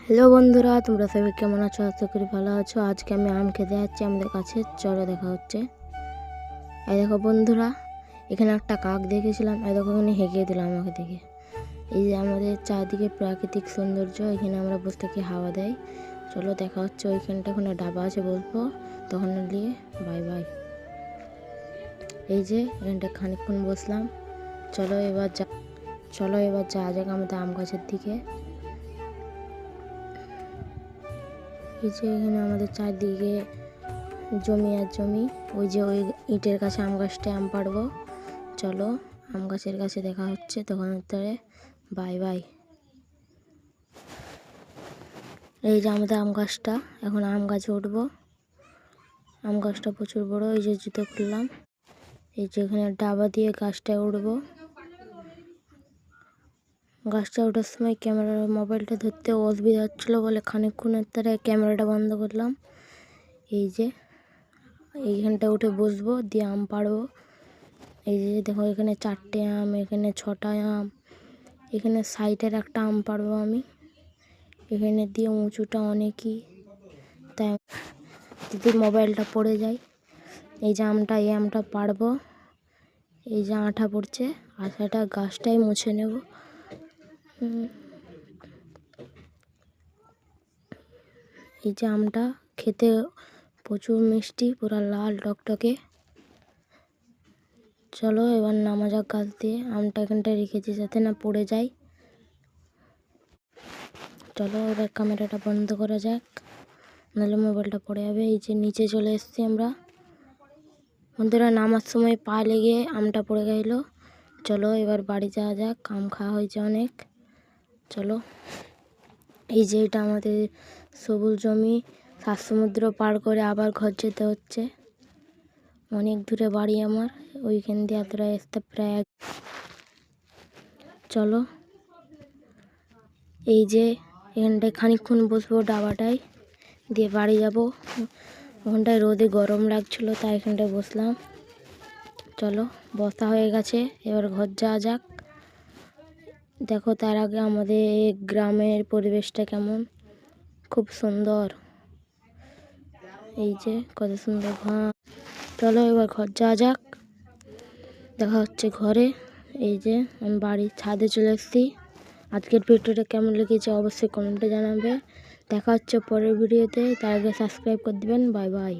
Hello বন্ধুরা, তোমরা সবাই কেমন আছো? আশা করি ভালো আছো। আজকে আমি আম খেতে যাচ্ছি আমাদের কাছে, চলো দেখা হচ্ছে। এই দেখো বন্ধুরা, এখানে একটা কাক দেখেছিলাম, এই দেখো এখানে হেঁকিয়ে দিলাম আমাকে দেখে। এই যে আমাদের চারদিকে প্রাকৃতিক সৌন্দর্য, এখানে আমরা বসে থাকি, হাওয়া দেয়। চলো দেখা হচ্ছে ওইখানটা, ওখানে ডাবা আছে, বলবো তখন নিয়ে বাই বাই। এই যে এখানটা খানিকক্ষণ বসলাম, চলো এবার যাওয়া যাক আমাদের আম গাছের দিকে। এই যে এখানে আমাদের চারদিকে জমি আর জমি, ওই যে ওই ইটের কাছে আম গাছটায় আম পাড়বো। চলো আম গাছের কাছে দেখা হচ্ছে তখন ধরে বাই বাই। এই যে আমাদের আম গাছটা, এখন আম গাছে উঠবো। আম গাছটা প্রচুর বড়, এই যে জুতো খুললাম। এই যে এখানে ডাবা দিয়ে গাছটায় উঠবো। গাছটা ওঠার সময় মোবাইলটা ধরতে অসুবিধা হচ্ছিলো বলে খানিকক্ষণের তারা ক্যামেরাটা বন্ধ করলাম। এই যে এইখানটা উঠে বসবো, দিয়ে আম পাড়বো। এই যে দেখো এখানে 4টে আম, এখানে 6টা আম, এখানে সাইডের একটা আম পাড়বো আমি। এখানে দিয়ে উঁচুটা অনেকই, তাই যদি মোবাইলটা পড়ে যায়। এই যে এই আমটা পাড়বো। এই যে আঠা পড়ছে, আঠাটা গাছটাই মুছে নেব। এই যে আমটা খেতে প্রচুর মিষ্টি, পুরো লাল টকটকে। চলো এবার নামা যাক গাছ দিয়ে। আমটা এখানটায় রেখেছি যাতে না পড়ে যায়। চলো এবার ক্যামেরাটা বন্ধ করা যাক, নাহলে মোবাইলটা পড়ে যাবে। এই যে নিচে চলে এসেছি আমরা বন্ধুরা, নামার সময় পা লেগে আমটা পড়ে গেল। চলো এবার বাড়ি যাওয়া যাক, আম খাওয়া হয়েছে অনেক। চলো এই যে এটা আমাদের সবুজ জমি, 7 সমুদ্র পার করে আবার ঘর যেতে হচ্ছে। অনেক দূরে বাড়ি আমার, ওইখান দিয়ে এতটা আসতে প্রায়। চলো এই যে এখানটায় খানিকক্ষণ বসবো ডাবাটায়, দিয়ে বাড়ি যাব। ওখানটায় রোদে গরম লাগছিলো, তাই এখানটায় বসলাম। চলো বসা হয়ে গেছে, এবার ঘর যাওয়া যাক। দেখো তার আগে আমাদের গ্রামের পরিবেশটা কেমন, খুব সুন্দর। এই যে কত সুন্দর ঘাস। চলো এবার ঘর যাওয়া যাক, দেখা হচ্ছে ঘরে। এই যে আমি বাড়ির ছাদে চলে এসেছি। আজকের ভিডিওটা কেমন লেগেছে অবশ্যই কমেন্টে জানাবে। দেখা হচ্ছে পরের ভিডিওতে, তার আগে সাবস্ক্রাইব করে দেবেন। Bye bye.